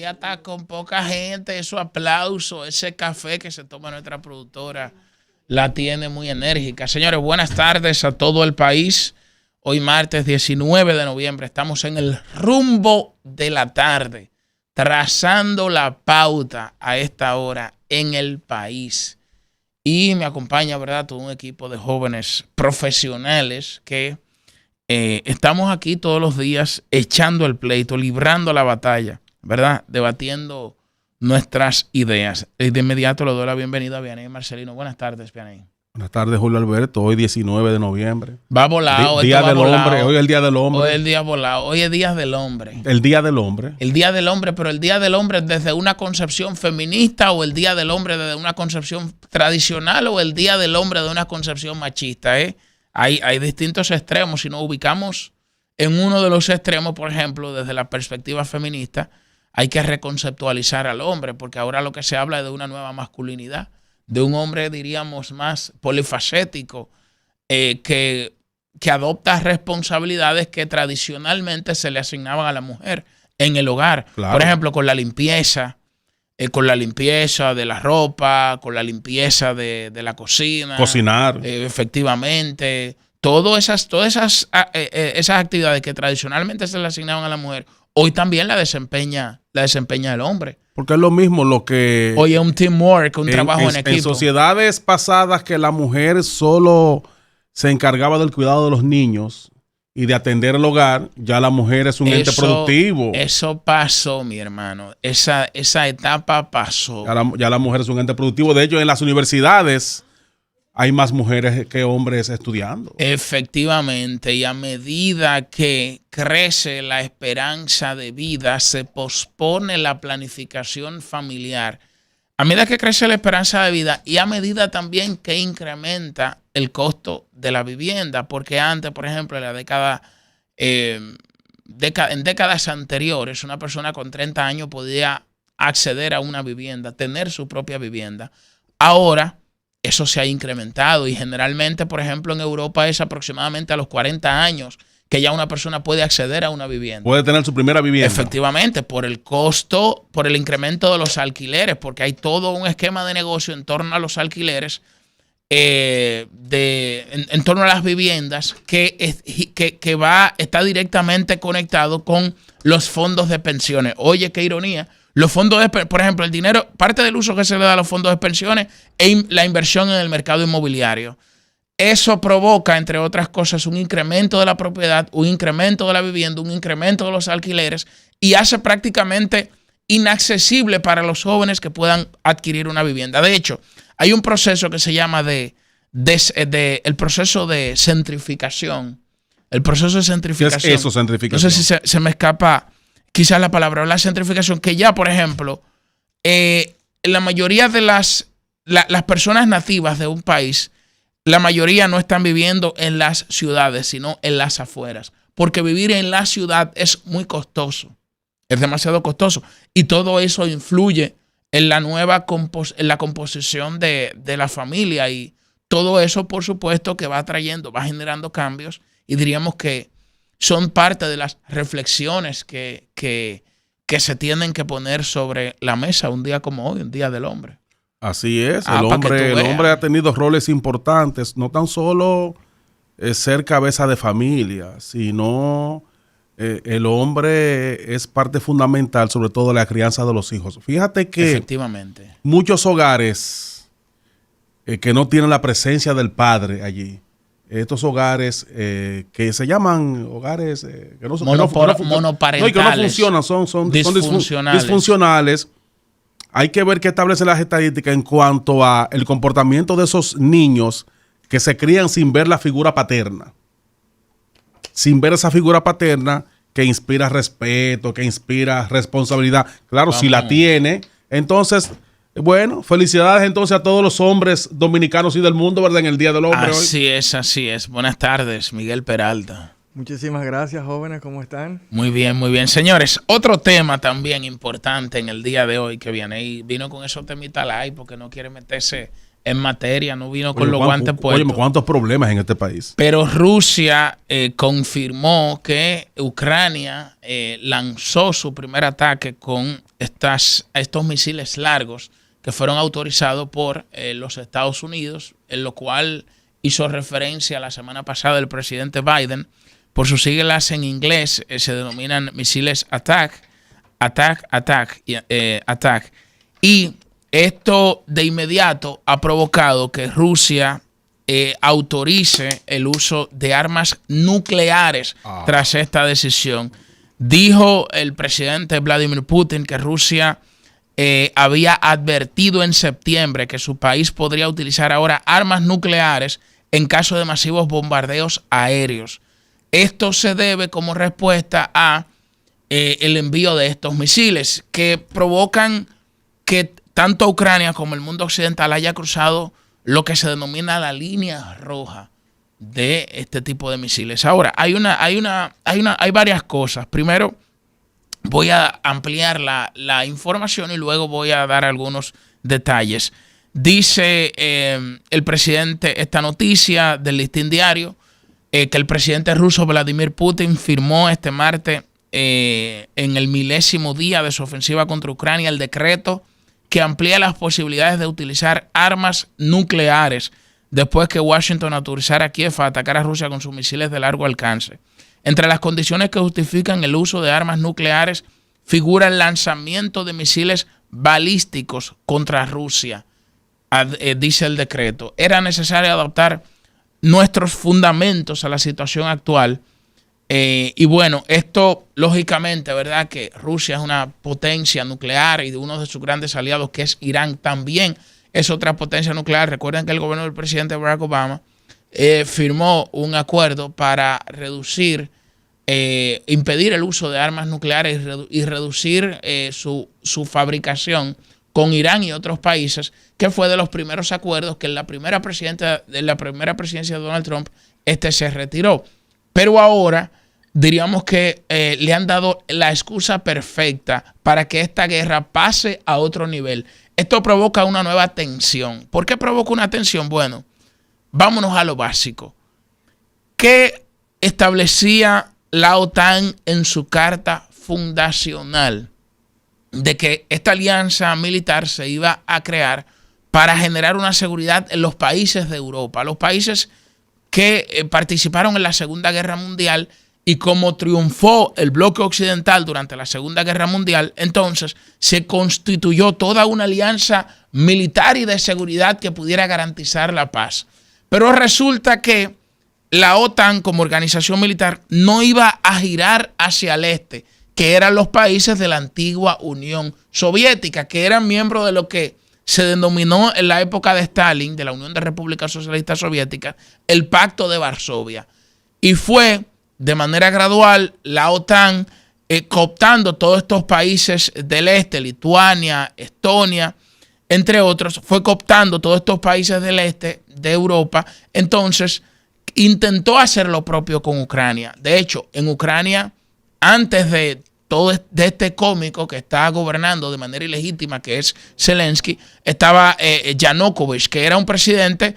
día está con poca gente, esos aplausos, ese café que se toma nuestra productora la tiene muy enérgica. Señores, buenas tardes a todo el país. Hoy martes 19 de noviembre estamos en el rumbo de la tarde, trazando la pauta a esta hora en el país. Y me acompaña, ¿verdad?, todo un equipo de jóvenes profesionales que estamos aquí todos los días echando el pleito, librando la batalla, ¿verdad?, debatiendo nuestras ideas. De inmediato le doy la bienvenida a Vianey Marcelino. Buenas tardes, Vianey. Buenas tardes, Julio Alberto. Hoy 19 de noviembre. Va volado. Día del hombre. Hoy es el Día del Hombre. Hoy es el día volado. Hoy es Día del Hombre. El Día del Hombre. El Día del Hombre, pero el Día del Hombre desde una concepción feminista o el Día del Hombre desde una concepción tradicional o el Día del Hombre de una concepción machista, Hay distintos extremos. Si nos ubicamos en uno de los extremos, por ejemplo, desde la perspectiva feminista, hay que reconceptualizar al hombre, porque ahora lo que se habla es de una nueva masculinidad, de un hombre, diríamos, más polifacético, que adopta responsabilidades que tradicionalmente se le asignaban a la mujer en el hogar. Claro. Por ejemplo, con la limpieza de la ropa, con la limpieza de la cocina. Cocinar. Efectivamente. Todas esas actividades que tradicionalmente se le asignaban a la mujer, hoy también la desempeña el hombre. Porque es lo mismo lo que... Hoy es un teamwork, un trabajo en equipo. En sociedades pasadas que la mujer solo se encargaba del cuidado de los niños y de atender el hogar, ya la mujer es un ente productivo. Eso pasó, mi hermano. Esa etapa pasó. Ya la mujer es un ente productivo. De hecho, en las universidades hay más mujeres que hombres estudiando. Efectivamente, y a medida que crece la esperanza de vida, se pospone la planificación familiar. A medida que crece la esperanza de vida y a medida también que incrementa el costo de la vivienda, porque antes, por ejemplo, en la en décadas anteriores, una persona con 30 años podía acceder a una vivienda, tener su propia vivienda. Ahora eso se ha incrementado y generalmente, por ejemplo, en Europa es aproximadamente a los 40 años que ya una persona puede acceder a una vivienda. Puede tener su primera vivienda. Efectivamente, por el costo, por el incremento de los alquileres, porque hay todo un esquema de negocio en torno a los alquileres, en torno a las viviendas, que está directamente conectado con los fondos de pensiones. Oye, qué ironía. Los fondos por ejemplo, el dinero, parte del uso que se le da a los fondos de pensiones es la inversión en el mercado inmobiliario. Eso provoca, entre otras cosas, un incremento de la propiedad, un incremento de la vivienda, un incremento de los alquileres y hace prácticamente inaccesible para los jóvenes que puedan adquirir una vivienda. De hecho, hay un proceso que se llama el proceso de centrificación. El proceso de centrificación. ¿Qué es eso, centrificación? No sé si se me escapa quizás la palabra, la centrificación, que ya, por ejemplo, la mayoría de las personas nativas de un país, la mayoría no están viviendo en las ciudades, sino en las afueras, porque vivir en la ciudad es muy costoso, es demasiado costoso, y todo eso influye en la composición de la familia, y todo eso, por supuesto, que va generando cambios, y diríamos que son parte de las reflexiones que se tienen que poner sobre la mesa un día como hoy, un Día del Hombre. Así es, el hombre ha tenido roles importantes, no tan solo ser cabeza de familia, sino el hombre es parte fundamental, sobre todo de la crianza de los hijos. Fíjate que efectivamente muchos hogares que no tienen la presencia del padre allí, estos hogares que se llaman hogares que no monoparentales, no, y que no funcionan, son disfuncionales. Hay que ver qué establecen las estadísticas en cuanto a el comportamiento de esos niños que se crían sin ver la figura paterna. Sin ver esa figura paterna que inspira respeto, que inspira responsabilidad. Claro, si la tiene, entonces... Bueno, felicidades entonces a todos los hombres dominicanos y del mundo, ¿verdad? En el Día del Hombre hoy. Así es. Buenas tardes, Miguel Peralta. Muchísimas gracias, jóvenes. ¿Cómo están? Muy bien, muy bien. Señores, otro tema también importante en el día de hoy que viene y vino con esos temitas light porque no quiere meterse en materia, no vino con los guantes puestos. Oye, ¿cuántos problemas en este país? Pero Rusia confirmó que Ucrania lanzó su primer ataque con estos misiles largos que fueron autorizados por los Estados Unidos, en lo cual hizo referencia la semana pasada el presidente Biden. Por sus siglas en inglés se denominan misiles attack. Y esto de inmediato ha provocado que Rusia autorice el uso de armas nucleares tras esta decisión. Dijo el presidente Vladimir Putin que Rusia había advertido en septiembre que su país podría utilizar ahora armas nucleares en caso de masivos bombardeos aéreos. Esto se debe como respuesta a el envío de estos misiles que provocan que tanto Ucrania como el mundo occidental haya cruzado lo que se denomina la línea roja de este tipo de misiles. Ahora, hay varias cosas. Primero, voy a ampliar la información y luego voy a dar algunos detalles. Dice el presidente, esta noticia del Listín Diario, que el presidente ruso Vladimir Putin firmó este martes en el 10º día de su ofensiva contra Ucrania el decreto que amplía las posibilidades de utilizar armas nucleares después que Washington autorizara a Kiev a atacar a Rusia con sus misiles de largo alcance. Entre las condiciones que justifican el uso de armas nucleares figura el lanzamiento de misiles balísticos contra Rusia, dice el decreto. Era necesario adaptar nuestros fundamentos a la situación actual. Y bueno, esto lógicamente, ¿verdad? Que Rusia es una potencia nuclear y uno de sus grandes aliados, que es Irán, también es otra potencia nuclear. Recuerden que el gobierno del presidente Barack Obama firmó un acuerdo para impedir el uso de armas nucleares y reducir su fabricación con Irán y otros países, que fue de los primeros acuerdos que en la primera presidencia de Donald Trump se retiró. Pero ahora diríamos que le han dado la excusa perfecta para que esta guerra pase a otro nivel. Esto provoca una nueva tensión. ¿Por qué provoca una tensión? Bueno, vámonos a lo básico. ¿Qué establecía la OTAN en su carta fundacional? De que esta alianza militar se iba a crear para generar una seguridad en los países de Europa, los países que participaron en la Segunda Guerra Mundial, y como triunfó el bloque occidental durante la Segunda Guerra Mundial, entonces se constituyó toda una alianza militar y de seguridad que pudiera garantizar la paz. Pero resulta que la OTAN como organización militar no iba a girar hacia el este, que eran los países de la antigua Unión Soviética, que eran miembros de lo que se denominó en la época de Stalin, de la Unión de Repúblicas Socialistas Soviéticas, el Pacto de Varsovia. Y fue de manera gradual la OTAN cooptando todos estos países del este, Lituania, Estonia, entre otros, fue cooptando todos estos países del este de Europa. Entonces intentó hacer lo propio con Ucrania. De hecho, en Ucrania, antes de este cómico que está gobernando de manera ilegítima, que es Zelensky, estaba Yanukovych, que era un presidente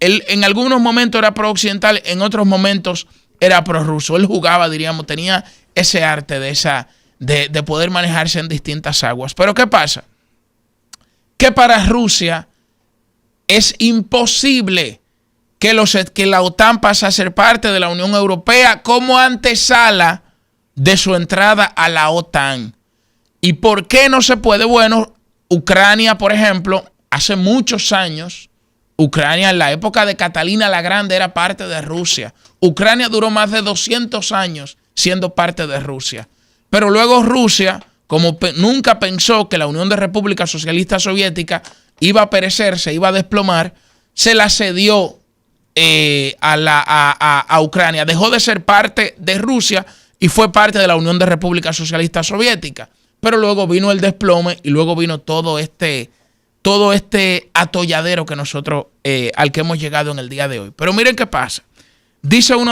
él en algunos momentos era pro-occidental, en otros momentos era pro-ruso. Él jugaba, diríamos, tenía ese arte de poder manejarse en distintas aguas. Pero ¿qué pasa? Que para Rusia es imposible que la OTAN pase a ser parte de la Unión Europea como antesala de su entrada a la OTAN. ¿Y por qué no se puede? Bueno, Ucrania, por ejemplo, hace muchos años, Ucrania en la época de Catalina la Grande era parte de Rusia. Ucrania duró más de 200 años siendo parte de Rusia. Pero luego Rusia, como nunca pensó que la Unión de Repúblicas Socialistas Soviéticas iba a perecer, se iba a desplomar, se la cedió a Ucrania. Dejó de ser parte de Rusia y fue parte de la Unión de Repúblicas Socialistas Soviéticas. Pero luego vino el desplome y luego vino todo este atolladero que nosotros al que hemos llegado en el día de hoy. Pero miren qué pasa. Dice un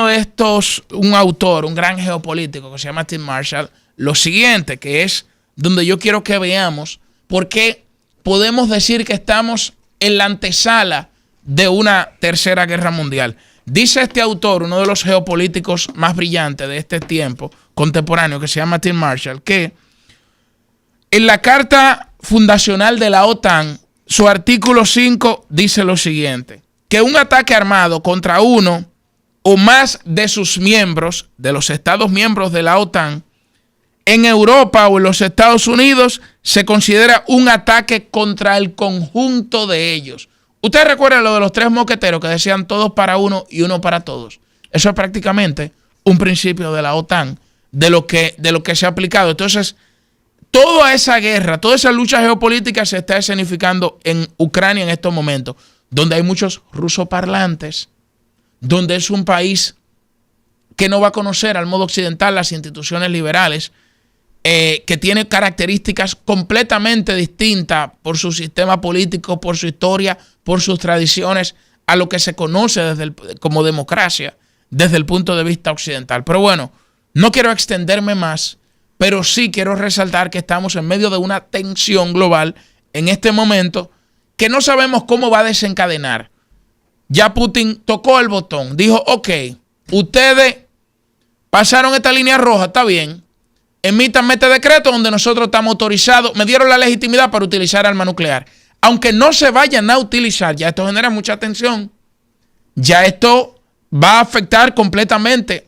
autor, un gran geopolítico que se llama Tim Marshall, lo siguiente, que es donde yo quiero que veamos por qué podemos decir que estamos en la antesala de una tercera guerra mundial. Dice este autor, uno de los geopolíticos más brillantes de este tiempo contemporáneo, que se llama Tim Marshall, que en la carta fundacional de la OTAN, su artículo 5 dice lo siguiente: que un ataque armado contra uno o más de sus miembros, de los Estados miembros de la OTAN, en Europa o en los Estados Unidos, se considera un ataque contra el conjunto de ellos. Ustedes recuerdan lo de los 3 mosqueteros que decían todos para uno y uno para todos. Eso es prácticamente un principio de la OTAN, de lo que se ha aplicado. Entonces, toda esa guerra, toda esa lucha geopolítica se está escenificando en Ucrania en estos momentos, donde hay muchos rusoparlantes, donde es un país que no va a conocer al modo occidental las instituciones liberales, que tiene características completamente distintas por su sistema político, por su historia, por sus tradiciones, a lo que se conoce como democracia desde el punto de vista occidental. Pero bueno, no quiero extenderme más, pero sí quiero resaltar que estamos en medio de una tensión global en este momento que no sabemos cómo va a desencadenar. Ya Putin tocó el botón, dijo, ok, ustedes pasaron esta línea roja, está bien, emítanme este decreto donde nosotros estamos autorizados, me dieron la legitimidad para utilizar arma nuclear. Aunque no se vayan a utilizar, ya esto genera mucha tensión, ya esto va a afectar completamente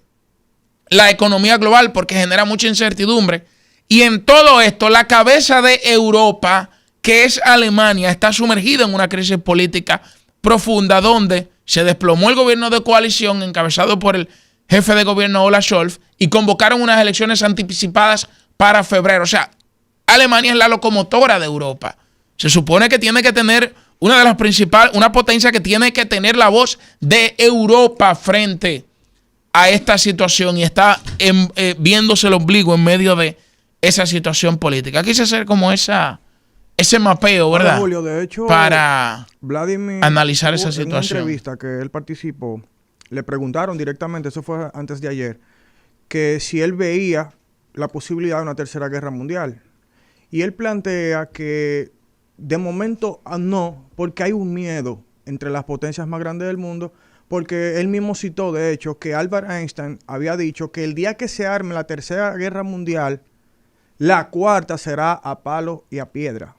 la economía global porque genera mucha incertidumbre. Y en todo esto, la cabeza de Europa, que es Alemania, está sumergida en una crisis política profunda donde se desplomó el gobierno de coalición encabezado por el jefe de gobierno Olaf Scholz y convocaron unas elecciones anticipadas para febrero. O sea, Alemania es la locomotora de Europa. Se supone que tiene que tener una de las principales, una potencia que tiene que tener la voz de Europa frente a esta situación y está viéndose el ombligo en medio de esa situación política. Quise hacer como ese mapeo, ¿verdad? Julio, de hecho, para Vladimir analizar esa situación. En una entrevista que él participó, le preguntaron directamente, eso fue antes de ayer, que si él veía la posibilidad de una tercera guerra mundial. Y él plantea que de momento no, porque hay un miedo entre las potencias más grandes del mundo, porque él mismo citó, de hecho, que Albert Einstein había dicho que el día que se arme la tercera guerra mundial, la cuarta será a palo y a piedra.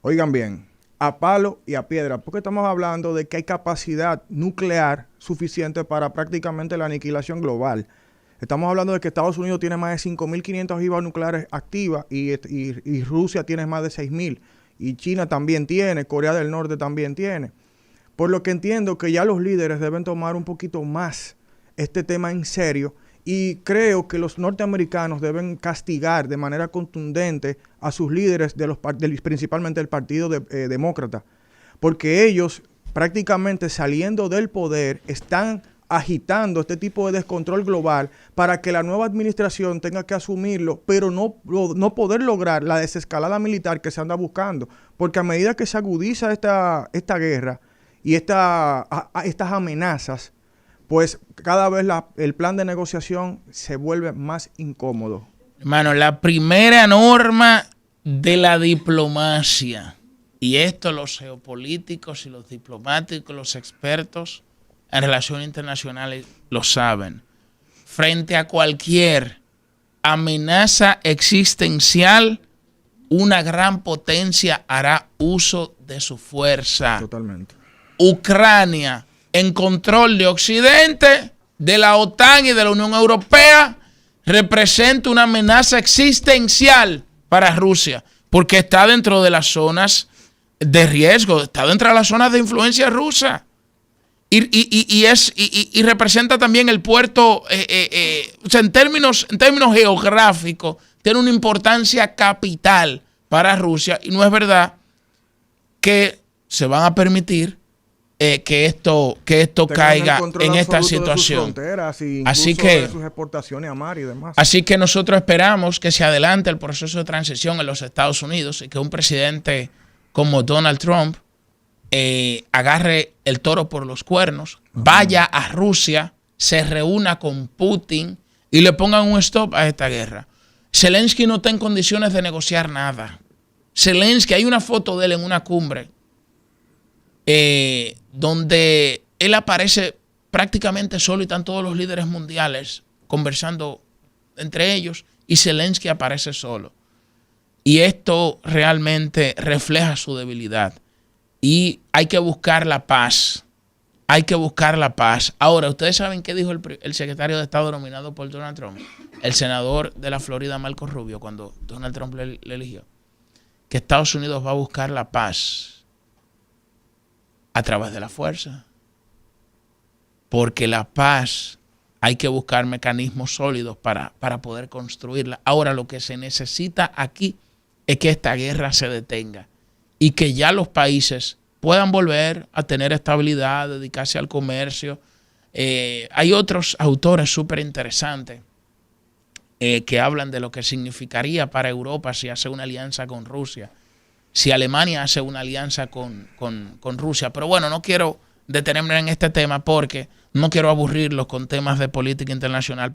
Oigan bien, a palo y a piedra, porque estamos hablando de que hay capacidad nuclear suficiente para prácticamente la aniquilación global. Estamos hablando de que Estados Unidos tiene más de 5.500 ojivas nucleares activas y Rusia tiene más de 6.000. Y China también tiene, Corea del Norte también tiene. Por lo que entiendo que ya los líderes deben tomar un poquito más este tema en serio y creo que los norteamericanos deben castigar de manera contundente a sus líderes, principalmente del Partido Demócrata, porque ellos prácticamente saliendo del poder están agitando este tipo de descontrol global para que la nueva administración tenga que asumirlo, pero no poder lograr la desescalada militar que se anda buscando, porque a medida que se agudiza esta guerra y estas amenazas, pues cada vez el plan de negociación se vuelve más incómodo. Hermano, la primera norma de la diplomacia, y esto los geopolíticos y los diplomáticos, los expertos en relaciones internacionales lo saben. Frente a cualquier amenaza existencial, una gran potencia hará uso de su fuerza. Totalmente. Ucrania, en control de Occidente, de la OTAN y de la Unión Europea, representa una amenaza existencial para Rusia, porque está dentro de las zonas de riesgo, está dentro de las zonas de influencia rusa. Y representa también el puerto, o sea, en términos geográficos, tiene una importancia capital para Rusia. Y no es verdad que se van a permitir que esto caiga en esta situación. Así que, sus exportaciones a mar y demás. Así que nosotros esperamos que se adelante el proceso de transición en los Estados Unidos y que un presidente como Donald Trump agarre el toro por los cuernos, vaya a Rusia, se reúna con Putin y le pongan un stop a esta guerra. Zelensky no está en condiciones de negociar nada. Zelensky, hay una foto de él en una cumbre donde él aparece prácticamente solo y están todos los líderes mundiales conversando entre ellos y Zelensky aparece solo. Y esto realmente refleja su debilidad. Y hay que buscar la paz. Hay que buscar la paz. Ahora, ¿ustedes saben qué dijo el secretario de Estado nominado por Donald Trump? El senador de la Florida, Marco Rubio, cuando Donald Trump le eligió. Que Estados Unidos va a buscar la paz a través de la fuerza. Porque la paz hay que buscar mecanismos sólidos para poder construirla. Ahora, lo que se necesita aquí es que esta guerra se detenga y que ya los países puedan volver a tener estabilidad, dedicarse al comercio. Hay otros autores súper interesantes que hablan de lo que significaría para Europa si hace una alianza con Rusia, si Alemania hace una alianza con Rusia. Pero bueno, no quiero detenerme en este tema porque no quiero aburrirlos con temas de política internacional.